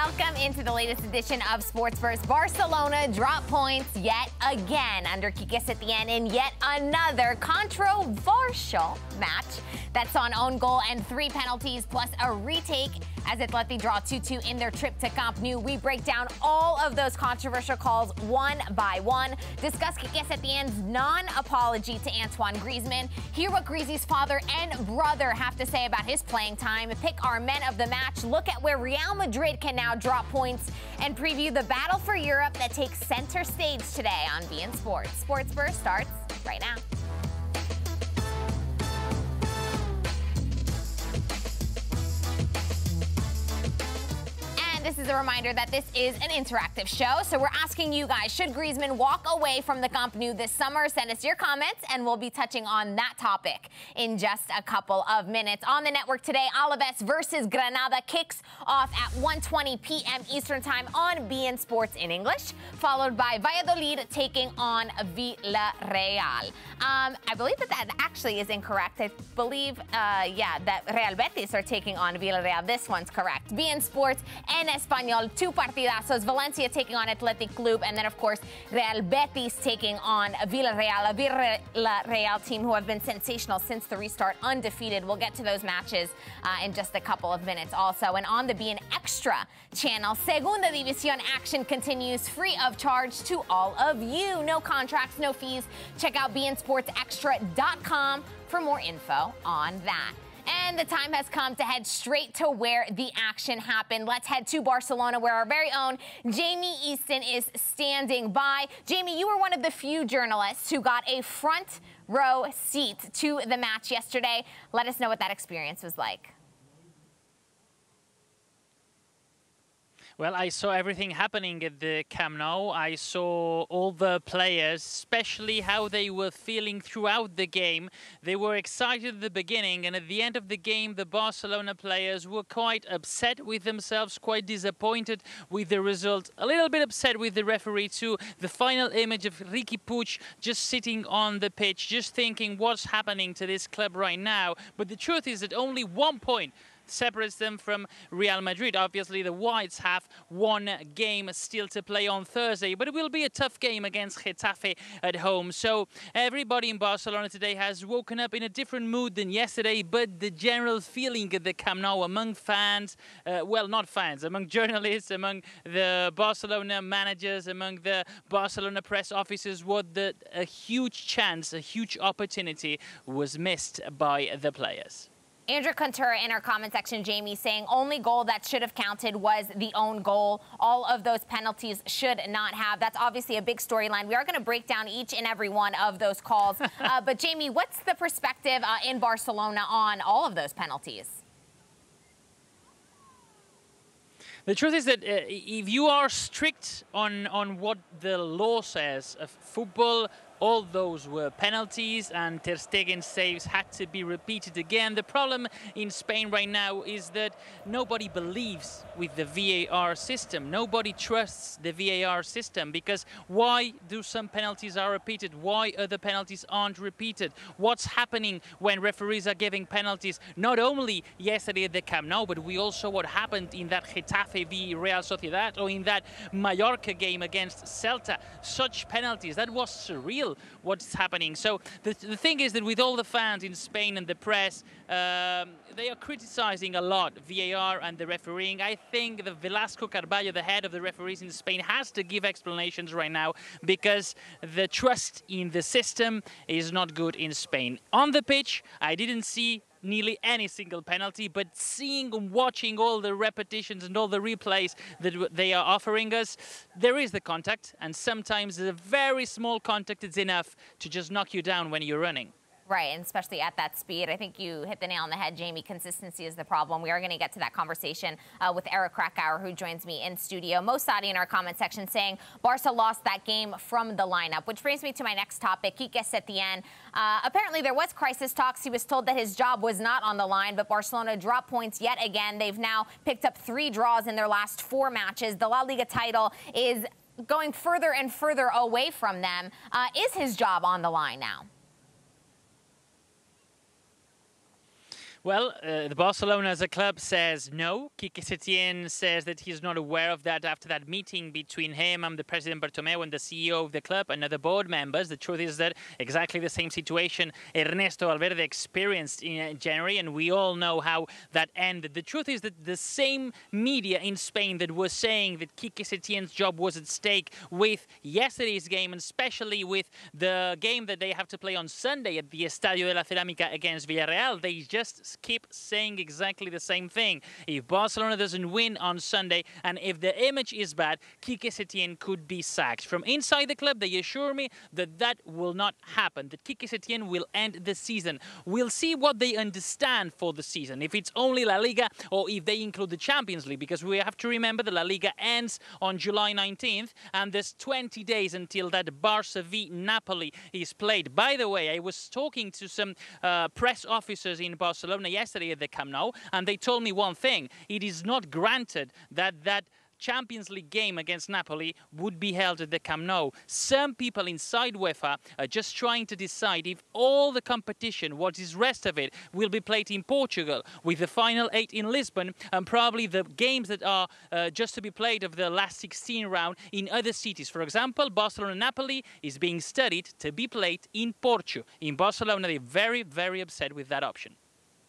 Welcome into the latest edition of Sports Burst. Barcelona drop points yet again under Quique Setien in yet another controversial match that's on own goal and 3 penalties plus a retake as Atleti draw 2-2 in their trip to Camp Nou. We break down all of those controversial calls one by one, discuss Quique Setien's non-apology to Antoine Griezmann, hear what Griezmann's father and brother have to say about his playing time, pick our men of the match, look at where Real Madrid can now drop points, and preview the battle for Europe that takes center stage today on beIN Sports. Sports Burst starts right now. This is a reminder that this is an interactive show, so we're asking you guys, should Griezmann walk away from the Camp Nou this summer? Send us your comments, and we'll be touching on that topic in just a couple of minutes. On the network today, Alaves versus Granada kicks off at 1:20 p.m. Eastern Time on beIN Sports in English, followed by Valladolid taking on Villarreal. I believe that actually is incorrect. I believe, that Real Betis are taking on Villarreal. This one's correct. beIN Sports and Español, 2 partidazos. Valencia taking on Athletic Club, and then, of course, Real Betis taking on Villarreal, a Villarreal team who have been sensational since the restart, undefeated. We'll get to those matches in just a couple of minutes also. And on the beIN Extra channel, Segunda División action continues free of charge to all of you. No contracts, no fees. Check out beINSportsExtra.com for more info on that. And the time has come to head straight to where the action happened. Let's head to Barcelona, where our very own Jamie Easton is standing by. Jamie, you were one of the few journalists who got a front row seat to the match yesterday. Let us know what that experience was like. Well, I saw everything happening at the Camp Nou. I saw all the players, especially how they were feeling throughout the game. They were excited at the beginning, and at the end of the game, the Barcelona players were quite upset with themselves, quite disappointed with the result, a little bit upset with the referee too. The final image of Riqui Puig just sitting on the pitch, just thinking what's happening to this club right now. But the truth is that only 1 point separates them from Real Madrid. Obviously, the Whites have 1 game still to play on Thursday, but it will be a tough game against Getafe at home. So everybody in Barcelona today has woken up in a different mood than yesterday, but the general feeling at the Camp Nou among fans, well, not fans, among journalists, among the Barcelona managers, among the Barcelona press officers, was that a huge chance, a huge opportunity was missed by the players. Andrew Contura in our comment section, Jamie, saying only goal that should have counted was the own goal. All of those penalties should not have. That's obviously a big storyline. We are going to break down each and every one of those calls. But, Jamie, what's the perspective in Barcelona on all of those penalties? The truth is that if you are strict on what the law says, football, all those were penalties, and Ter Stegen's saves had to be repeated again. The problem in Spain right now is that nobody believes with the VAR system. Nobody trusts the VAR system, because why do some penalties are repeated? Why other penalties aren't repeated? What's happening when referees are giving penalties? Not only yesterday at the Camp Nou, but we also what happened in that Getafe v Real Sociedad, or in that Mallorca game against Celta. Such penalties, that was surreal what's happening. So the thing is that with all the fans in Spain and the press, they are criticizing a lot VAR and the refereeing. I think the Velasco Carballo, the head of the referees in Spain, has to give explanations right now, because the trust in the system is not good in Spain. On the pitch, I didn't see nearly any single penalty, but seeing and watching all the repetitions and all the replays that they are offering us, there is the contact, and sometimes a very small contact is enough to just knock you down when you're running. Right, and especially at that speed. I think you hit the nail on the head, Jamie. Consistency is the problem. We are going to get to that conversation with Eric Krakauer, who joins me in studio. Mo Sadi in our comment section saying Barca lost that game from the lineup, which brings me to my next topic, Quique Setien. Apparently, there was crisis talks. He was told that his job was not on the line, but Barcelona dropped points yet again. They've now picked up 3 draws in their last 4 matches. The La Liga title is going further and further away from them. Is his job on the line now? Well, the Barcelona as a club says no. Quique Setien says that he's not aware of that after that meeting between him and the president Bartomeu and the CEO of the club and other board members. The truth is that exactly the same situation Ernesto Valverde experienced in January, and we all know how that ended. The truth is that the same media in Spain that was saying that Quique Setien's job was at stake with yesterday's game, and especially with the game that they have to play on Sunday at the Estadio de la Cerámica against Villarreal, they just keep saying exactly the same thing. If Barcelona doesn't win on Sunday and if the image is bad, Quique Setien could be sacked. From inside the club, they assure me that that will not happen, that Quique Setien will end the season. We'll see what they understand for the season, if it's only La Liga or if they include the Champions League, because we have to remember that La Liga ends on July 19th and there's 20 days until that Barca v Napoli is played. By the way, I was talking to some press officers in Barcelona yesterday at the Camp Nou, and they told me one thing: it is not granted that that Champions League game against Napoli would be held at the Camp Nou. Some people inside UEFA are just trying to decide if all the competition, what is rest of it, will be played in Portugal, with the final 8 in Lisbon, and probably the games that are just to be played of the last 16 round in other cities. For example, Barcelona-Napoli is being studied to be played in Porto. In Barcelona, they're very, very upset with that option.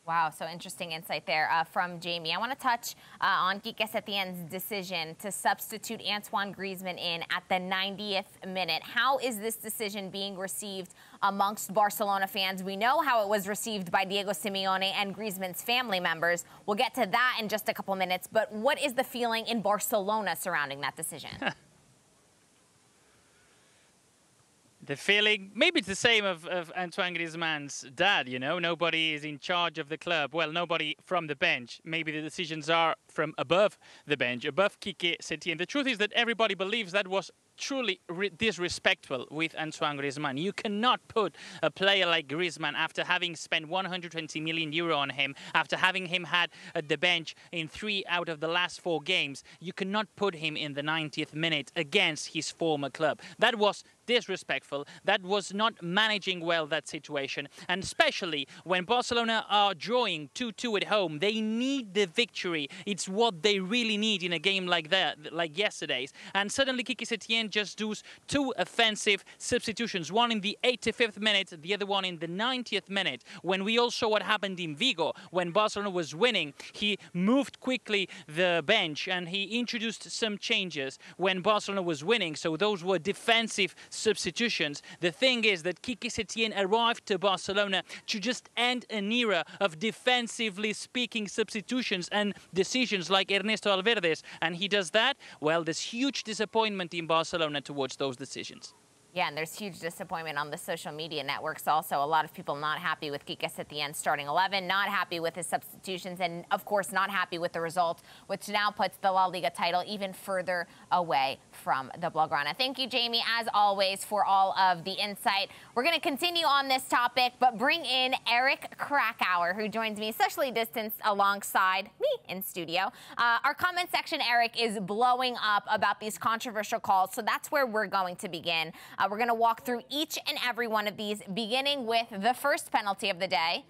Wow, so interesting insight there from Jamie. I want to touch on Quique Setien's decision to substitute Antoine Griezmann in at the 90th minute. How is this decision being received amongst Barcelona fans? We know how it was received by Diego Simeone and Griezmann's family members. We'll get to that in just a couple minutes, but what is the feeling in Barcelona surrounding that decision? The feeling, maybe it's the same of Antoine Griezmann's dad, you know. Nobody is in charge of the club. Well, nobody from the bench. Maybe the decisions are from above the bench, above Quique Setien. The truth is that everybody believes that was truly disrespectful with Antoine Griezmann. You cannot put a player like Griezmann, after having spent 120 million euro on him, after having him had at the bench in 3 out of the last 4 games, you cannot put him in the 90th minute against his former club. That was disrespectful. That was not managing well that situation, and especially when Barcelona are drawing 2-2 at home, they need the victory. It's what they really need in a game like that, like yesterday's. And suddenly Quique Setien just does 2 offensive substitutions, one in the 85th minute, the other one in the 90th minute. When we all saw what happened in Vigo, when Barcelona was winning, he moved quickly the bench and he introduced some changes when Barcelona was winning. So those were defensive substitutions. The thing is that Quique Setien arrived to Barcelona to just end an era of defensively speaking substitutions and decisions like Ernesto Valverde's, and he does that. Well, there's huge disappointment in Barcelona towards those decisions. Yeah, and there's huge disappointment on the social media networks also. A lot of people not happy with Quique Setien's starting 11, not happy with his substitutions, and of course not happy with the result, which now puts the La Liga title even further away from the Blaugrana. Thank you, Jamie, as always, for all of the insight. We're going to continue on this topic, but bring in Eric Krakauer, who joins me socially distanced alongside me in studio. Our comment section, Eric, is blowing up about these controversial calls, so that's where we're going to begin. We're going to walk through each and every one of these, beginning with the first penalty of the day,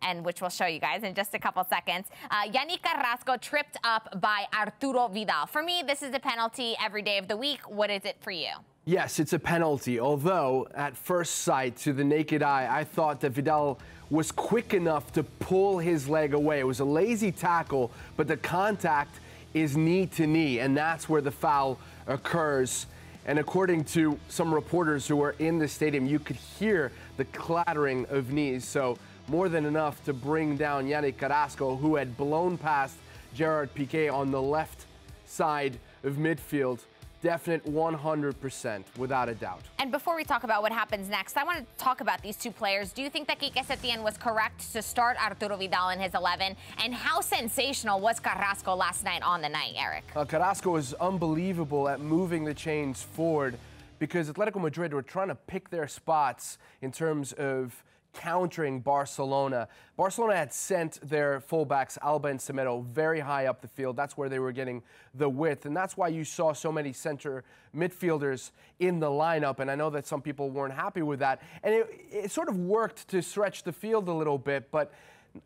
and which we'll show you guys in just a couple seconds. Yannick Carrasco tripped up by Arturo Vidal. For me, this is a penalty every day of the week. What is it for you? Yes, it's a penalty, although at first sight, to the naked eye, I thought that Vidal was quick enough to pull his leg away. It was a lazy tackle, but the contact is knee to knee, and that's where the foul occurs. And according to some reporters who were in the stadium, you could hear the clattering of knees. So more than enough to bring down Yannick Carrasco, who had blown past Gerard Piqué on the left side of midfield. Definite 100%, without a doubt. And before we talk about what happens next, I want to talk about these two players. Do you think that Quique Setien was correct to start Arturo Vidal in his 11? And how sensational was Carrasco last night on the night, Eric? Carrasco was unbelievable at moving the chains forward, because Atletico Madrid were trying to pick their spots in terms of countering Barcelona. Barcelona had sent their fullbacks, Alba and Semedo, very high up the field. That's where they were getting the width, and that's why you saw so many center midfielders in the lineup, and I know that some people weren't happy with that. And it sort of worked to stretch the field a little bit, but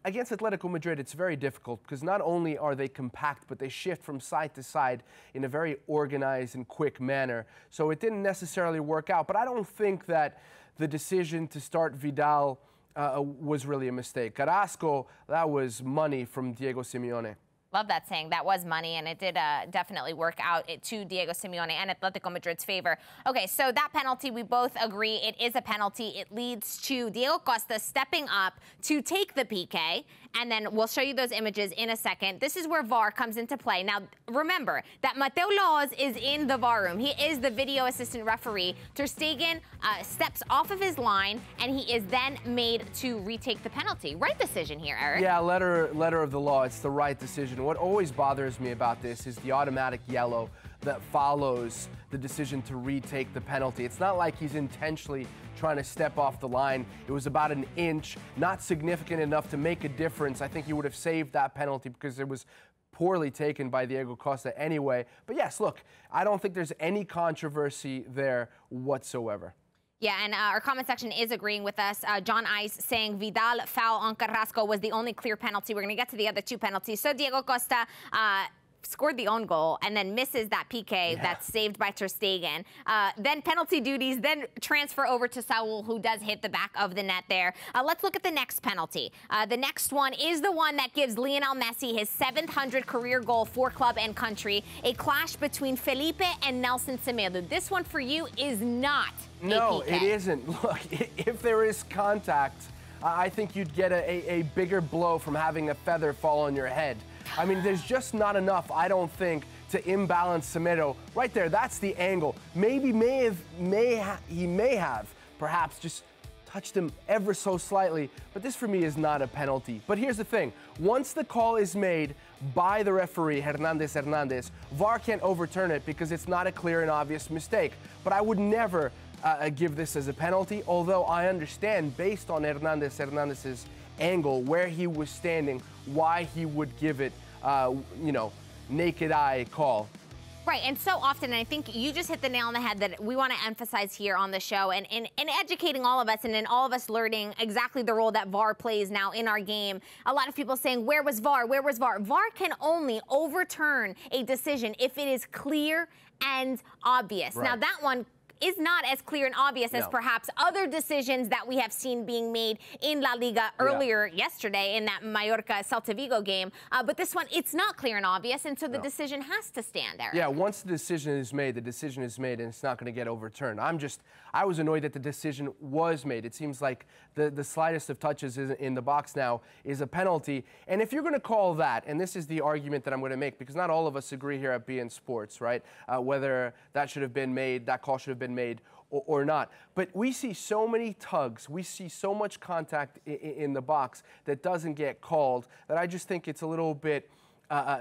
against Atletico Madrid, it's very difficult because not only are they compact, but they shift from side to side in a very organized and quick manner. So it didn't necessarily work out. But I don't think that the decision to start Vidal was really a mistake. Carrasco, that was money from Diego Simeone. Love that saying. That was money, and it did definitely work out to Diego Simeone and Atletico Madrid's favor. Okay, so that penalty, we both agree it is a penalty. It leads to Diego Costa stepping up to take the PK, and then we'll show you those images in a second. This is where VAR comes into play. Now, remember that Mateo Laoz is in the VAR room. He is the video assistant referee. Ter Stegen steps off of his line, and he is then made to retake the penalty. Right decision here, Eric. Yeah, letter of the law. It's the right decision. What always bothers me about this is the automatic yellow that follows the decision to retake the penalty. It's not like he's intentionally trying to step off the line. It was about an inch, not significant enough to make a difference. I think he would have saved that penalty because it was poorly taken by Diego Costa anyway. But yes, look, I don't think there's any controversy there whatsoever. Yeah, and our comment section is agreeing with us. John Ice saying Vidal foul on Carrasco was the only clear penalty. We're going to get to the other two penalties. So Diego Costa scored the own goal and then misses that PK that's saved by Ter Stegen. Then penalty duties, then transfer over to Saul, who does hit the back of the net there. Let's look at the next penalty. The next one is the one that gives Lionel Messi his 700th career goal for club and country. A clash between Felipe and Nelson Semedo. This one for you is not No, a PK. it isn't. Look, if there is contact, I think you'd get a bigger blow from having a feather fall on your head. I mean, there's just not enough, I don't think, to imbalance Semedo. Right there, that's the angle. Maybe he may have perhaps just touched him ever so slightly, but this for me is not a penalty. But here's the thing, once the call is made by the referee, Hernandez, VAR can't overturn it because it's not a clear and obvious mistake. But I would never give this as a penalty, although I understand, based on Hernandez's angle, where he was standing, why he would give it, naked eye call. Right, and so often, and I think you just hit the nail on the head that we want to emphasize here on the show and educating all of us and in all of us learning exactly the role that VAR plays now in our game. A lot of people saying, where was VAR? Where was VAR? VAR can only overturn a decision if it is clear and obvious. Right. Now, that one is not as clear and obvious as perhaps other decisions that we have seen being made in La Liga earlier yesterday in that Mallorca-Celta Vigo game. But this one, it's not clear and obvious, and so the decision has to stand there. Yeah, once the decision is made, and it's not going to get overturned. I was annoyed that the decision was made. It seems like the slightest of touches in the box now is a penalty. And if you're going to call that, and this is the argument that I'm going to make, because not all of us agree here at beIN Sports, right? Whether that should have been made, that call should have been made or not. But we see so many tugs, we see so much contact in the box that doesn't get called that I just think it's a little bit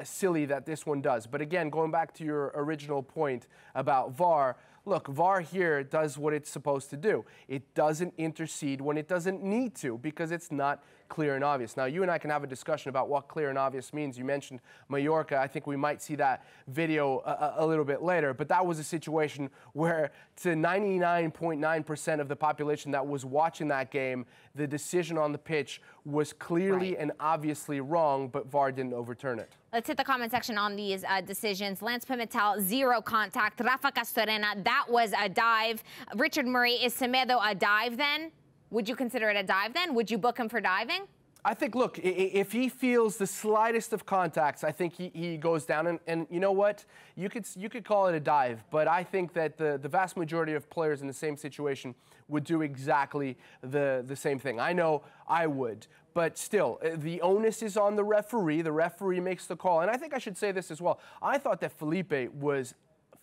silly that this one does. But again, going back to your original point about VAR, look, VAR here does what it's supposed to do. It doesn't intercede when it doesn't need to because it's not clear and obvious. Now, you and I can have a discussion about what clear and obvious means. You mentioned Mallorca. I think we might see that video a little bit later, but that was a situation where to 99.9% of the population that was watching that game, the decision on the pitch was clearly and obviously wrong, but VAR didn't overturn it. Let's hit the comment section on these decisions. Lance Pimentel, 0 contact. Rafa Castorena, that was a dive. Richard Murray, is Semedo a dive then? Would you consider it a dive then? Would you book him for diving? I think, look, if he feels the slightest of contacts, I think he goes down. And you know what? You could call it a dive, but I think that the vast majority of players in the same situation would do exactly the same thing. I know I would. But still, the onus is on the referee. The referee makes the call. And I think I should say this as well. I thought that Felipe was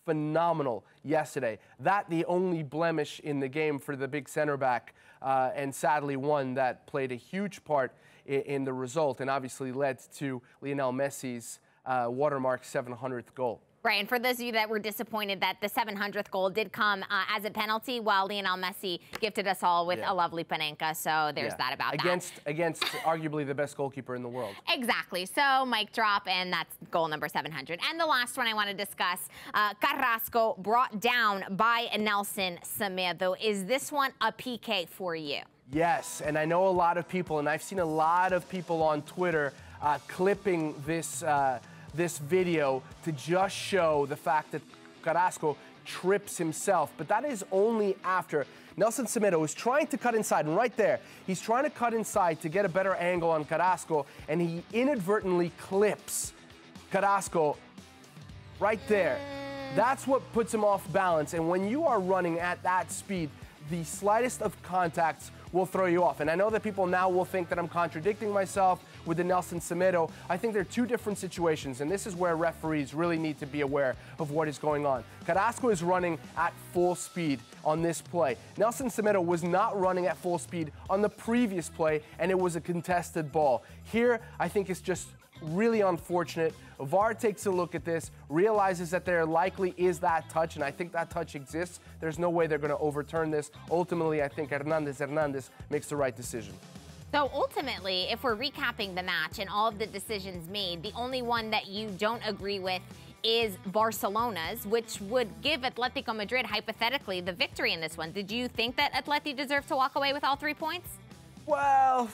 phenomenal yesterday. That the only blemish in the game for the big center back, and sadly one that played a huge part in the result and obviously led to Lionel Messi's watermark 700th goal. Right, and for those of you that were disappointed that the 700th goal did come as a penalty, while Lionel Messi gifted us all with a lovely panenka, so there's that about that. Against arguably the best goalkeeper in the world. Exactly, so mic drop, and that's goal number 700. And the last one I want to discuss, Carrasco brought down by Nelson Semedo. Is this one a PK for you? Yes, and I know a lot of people, and I've seen a lot of people on Twitter clipping this video to just show the fact that Carrasco trips himself, but that is only after Nelson Semedo is trying to cut inside, and right there, he's trying to cut inside to get a better angle on Carrasco, and he inadvertently clips Carrasco right there. That's what puts him off balance, and when you are running at that speed, the slightest of contacts will throw you off. And I know that people now will think that I'm contradicting myself with the Nelson Semedo. I think they're two different situations, and this is where referees really need to be aware of what is going on. Carrasco is running at full speed on this play. Nelson Semedo was not running at full speed on the previous play, and it was a contested ball. Here, I think it's just really unfortunate. VAR takes a look at this, realizes that there likely is that touch, and I think that touch exists. There's no way they're going to overturn this. Ultimately, I think Hernandez makes the right decision. So ultimately, if we're recapping the match and all of the decisions made, the only one that you don't agree with is Barcelona's, which would give Atletico Madrid, hypothetically, the victory in this one. Did you think that Atleti deserved to walk away with all 3 points? Well,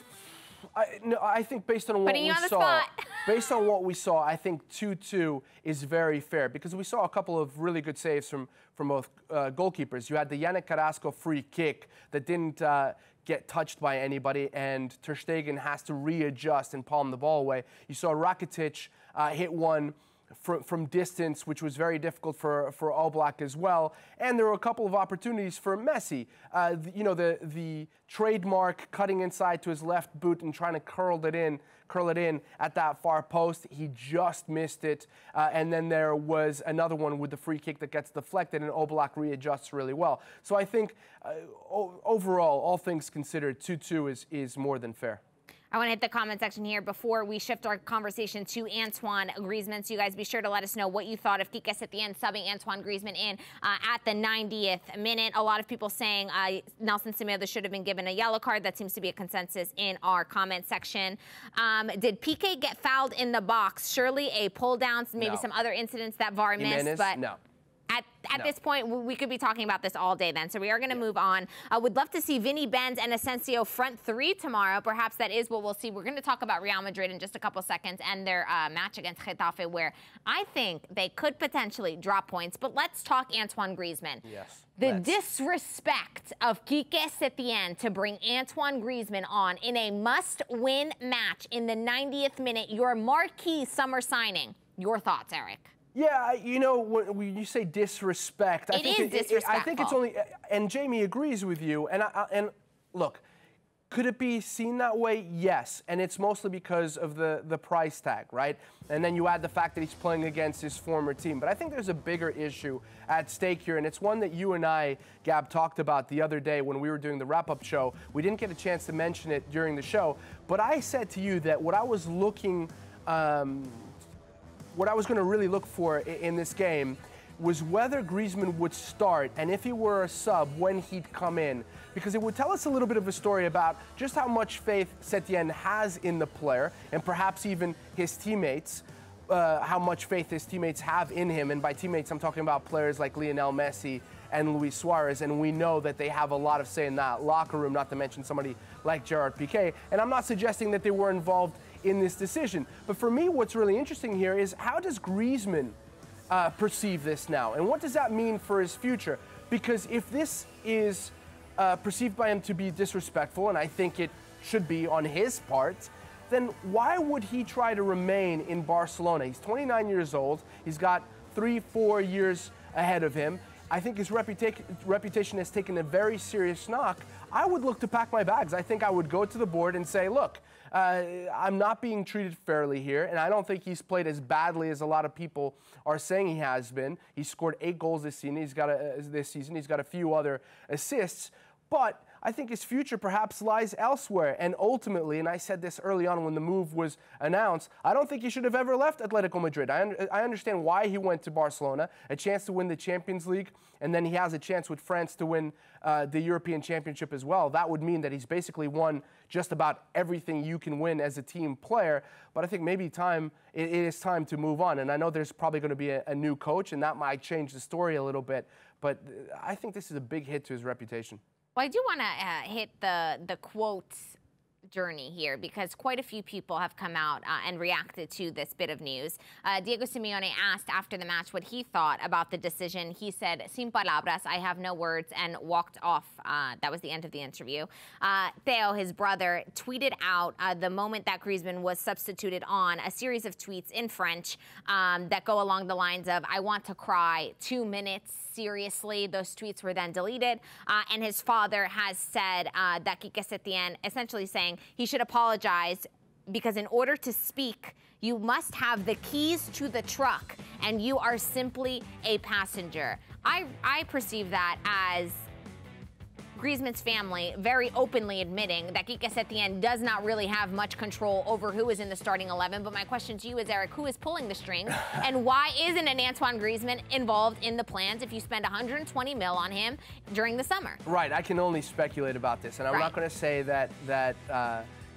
I think based on what we saw, based on what we saw, I think 2-2 is very fair because we saw a couple of really good saves from both goalkeepers. You had the Yannick Carrasco free kick that didn't get touched by anybody, and Ter Stegen has to readjust and palm the ball away. You saw Rakitic hit one from distance, which was very difficult for Oblak as well. And there were a couple of opportunities for Messi. The trademark cutting inside to his left boot and trying to curl it in at that far post. He just missed it. And then there was another one with the free kick that gets deflected, and Oblak readjusts really well. So I think overall, all things considered, 2-2 is more than fair. I want to hit the comment section here before we shift our conversation to Antoine Griezmann. So you guys be sure to let us know what you thought of Quique Setien subbing Antoine Griezmann in at the 90th minute. A lot of people saying Nelson Semedo should have been given a yellow card. That seems to be a consensus in our comment section. Did Piqué get fouled in the box? Surely a pull down, maybe some other incidents that VAR missed, but no. At this point, we could be talking about this all day then. So we are going to move on. Would love to see Vinny, Benz, and Asensio front three tomorrow. Perhaps that is what we'll see. We're going to talk about Real Madrid in just a couple seconds and their match against Getafe, where I think they could potentially drop points. But let's talk Antoine Griezmann. Yes. The disrespect of Quique Setien to bring Antoine Griezmann on in a must-win match in the 90th minute, your marquee summer signing. Your thoughts, Eric? Yeah, when you say disrespect, I think it's only, and Jamie agrees with you. And look, could it be seen that way? Yes, and it's mostly because of the price tag, right? And then you add the fact that he's playing against his former team. But I think there's a bigger issue at stake here, and it's one that you and I, Gab, talked about the other day when we were doing the wrap-up show. We didn't get a chance to mention it during the show, but I said to you that what I was looking. What I was going to really look for in this game was whether Griezmann would start, and if he were a sub, when he'd come in. Because it would tell us a little bit of a story about just how much faith Setien has in the player, and perhaps even his teammates, how much faith his teammates have in him. And by teammates, I'm talking about players like Lionel Messi and Luis Suarez, and we know that they have a lot of say in that locker room, not to mention somebody like Gerard Piqué. And I'm not suggesting that they were involved in this decision. But for me, what's really interesting here is how does Griezmann perceive this now? And what does that mean for his future? Because if this is perceived by him to be disrespectful, and I think it should be on his part, then why would he try to remain in Barcelona? He's 29 years old. He's got 3-4 years ahead of him. I think his reputation has taken a very serious knock. I would look to pack my bags. I think I would go to the board and say, look, I'm not being treated fairly here, and I don't think he's played as badly as a lot of people are saying he has been. He scored 8 goals this season. He's got a few other assists, but I think his future perhaps lies elsewhere. And ultimately, and I said this early on when the move was announced, I don't think he should have ever left Atletico Madrid. I understand why he went to Barcelona, a chance to win the Champions League, and then he has a chance with France to win the European Championship as well. That would mean that he's basically won just about everything you can win as a team player. But I think maybe it is time to move on. And I know there's probably going to be a new coach, and that might change the story a little bit. But I think this is a big hit to his reputation. Well, I do want to hit the quotes journey here because quite a few people have come out and reacted to this bit of news. Diego Simeone asked after the match what he thought about the decision. He said, "Sin palabras, I have no words," and walked off. That was the end of the interview. Theo, his brother, tweeted out the moment that Griezmann was substituted on a series of tweets in French that go along the lines of, "I want to cry, 2 minutes, seriously." Those tweets were then deleted. And his father has said that Quique Setien, essentially saying he should apologize because in order to speak, you must have the keys to the truck and you are simply a passenger. I perceive that as Griezmann's family very openly admitting that Quique Setien does not really have much control over who is in the starting 11. But my question to you is, Eric, who is pulling the strings? And why isn't an Antoine Griezmann involved in the plans if you spend 120 mil on him during the summer? Right, I can only speculate about this. And I'm not going to say that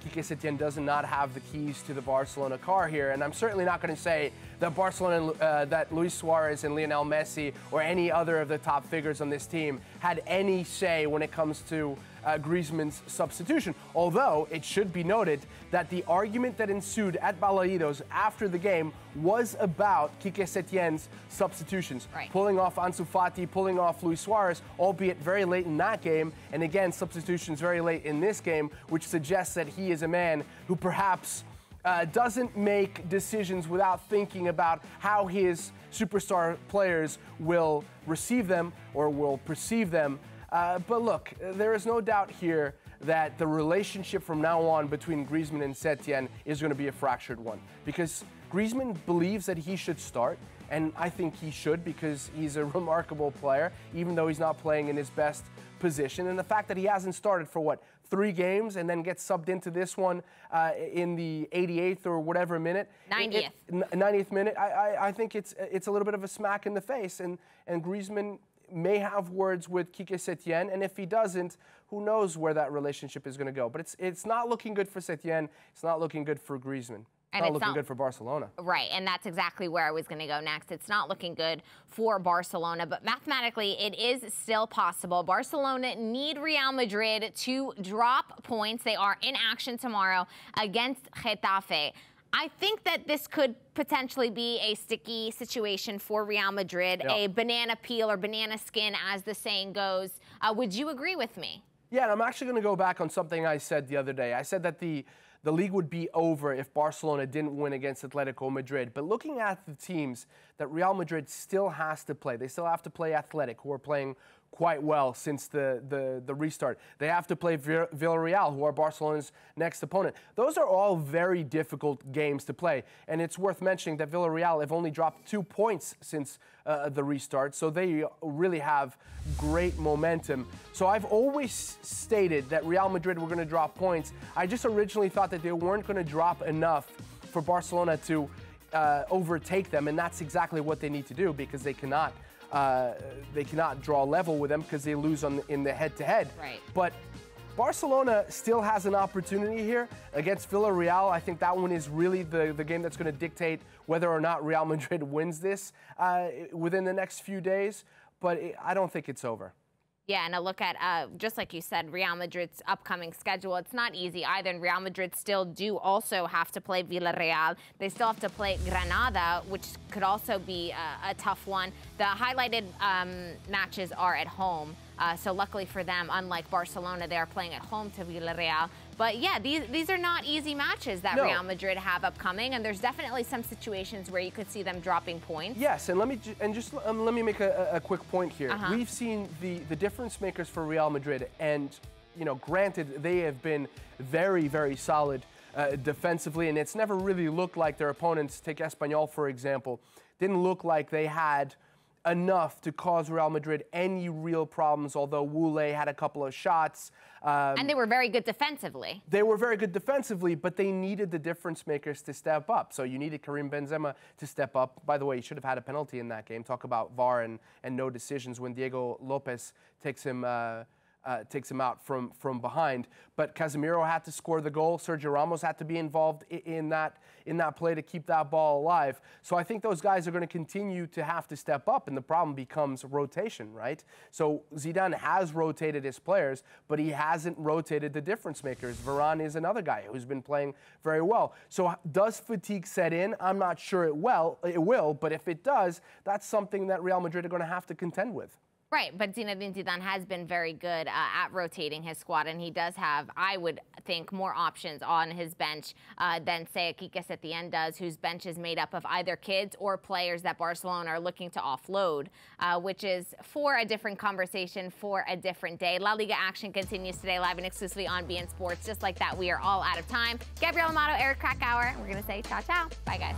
Quique Setien does not have the keys to the Barcelona car here, and I'm certainly not going to say that that Luis Suarez and Lionel Messi or any other of the top figures on this team had any say when it comes to Griezmann's substitution. Although it should be noted that the argument that ensued at Balaidos after the game was about Quique Setien's substitutions. Right. Pulling off Ansu Fati, pulling off Luis Suarez, albeit very late in that game, and again, substitutions very late in this game, which suggests that he is a man who perhaps doesn't make decisions without thinking about how his superstar players will receive them or will perceive them. But look, there is no doubt here that the relationship from now on between Griezmann and Setien is going to be a fractured one. Because Griezmann believes that he should start, and I think he should because he's a remarkable player, even though he's not playing in his best position. And the fact that he hasn't started for, 3 games and then gets subbed into this one in the 88th or whatever minute. 90th. 90th minute. I think it's a little bit of a smack in the face. And Griezmann may have words with Quique Setien, and if he doesn't, who knows where that relationship is going to go. But it's not looking good for Setien. It's not looking good for Griezmann. It's not looking good for Barcelona. Right, and that's exactly where I was going to go next. It's not looking good for Barcelona, but mathematically it is still possible. Barcelona need Real Madrid to drop points. They are in action tomorrow against Getafe. I think that this could potentially be a sticky situation for Real Madrid, a banana peel or banana skin, as the saying goes. Would you agree with me? Yeah, and I'm actually going to go back on something I said the other day. I said that the league would be over if Barcelona didn't win against Atletico Madrid. But looking at the teams that Real Madrid still has to play, they still have to play Athletic, who are playing quite well since the restart. They have to play Villarreal, who are Barcelona's next opponent. Those are all very difficult games to play. And it's worth mentioning that Villarreal have only dropped 2 points since the restart, so they really have great momentum. So I've always stated that Real Madrid were going to drop points. I just originally thought that they weren't going to drop enough for Barcelona to overtake them, and that's exactly what they need to do because they cannot draw level with them because they lose in the head-to-head. Right. But Barcelona still has an opportunity here against Villarreal. I think that one is really the game that's going to dictate whether or not Real Madrid wins this within the next few days. But I don't think it's over. Yeah, and a look at, just like you said, Real Madrid's upcoming schedule. It's not easy either, and Real Madrid still do also have to play Villarreal. They still have to play Granada, which could also be a tough one. The highlighted matches are at home, so luckily for them, unlike Barcelona, they are playing at home to Villarreal. But yeah, these are not easy matches that Real Madrid have upcoming, and there's definitely some situations where you could see them dropping points. Yes, and let me make a quick point here. We've seen the difference makers for Real Madrid, and granted they have been very, very solid defensively, and it's never really looked like their opponents. Take Espanyol for example, didn't look like they had enough to cause Real Madrid any real problems, although Woulé had a couple of shots. And they were very good defensively. They were very good defensively, but they needed the difference makers to step up. So you needed Karim Benzema to step up. By the way, he should have had a penalty in that game. Talk about VAR and no decisions when Diego Lopez takes him out from behind. But Casemiro had to score the goal. Sergio Ramos had to be involved in that play to keep that ball alive. So I think those guys are going to continue to have to step up, and the problem becomes rotation, right? So Zidane has rotated his players, but he hasn't rotated the difference makers. Varane is another guy who's been playing very well. So does fatigue set in? I'm not sure it will, but if it does, that's something that Real Madrid are going to have to contend with. Right, but Zinedine Zidane has been very good at rotating his squad, and he does have, I would think, more options on his bench than, say, a Quique Setien does, whose bench is made up of either kids or players that Barcelona are looking to offload, which is for a different conversation for a different day. La Liga action continues today, live and exclusively on beIN Sports. Just like that, we are all out of time. Gabrielle, Amado, Krakauer, we're going to say ciao, ciao. Bye, guys.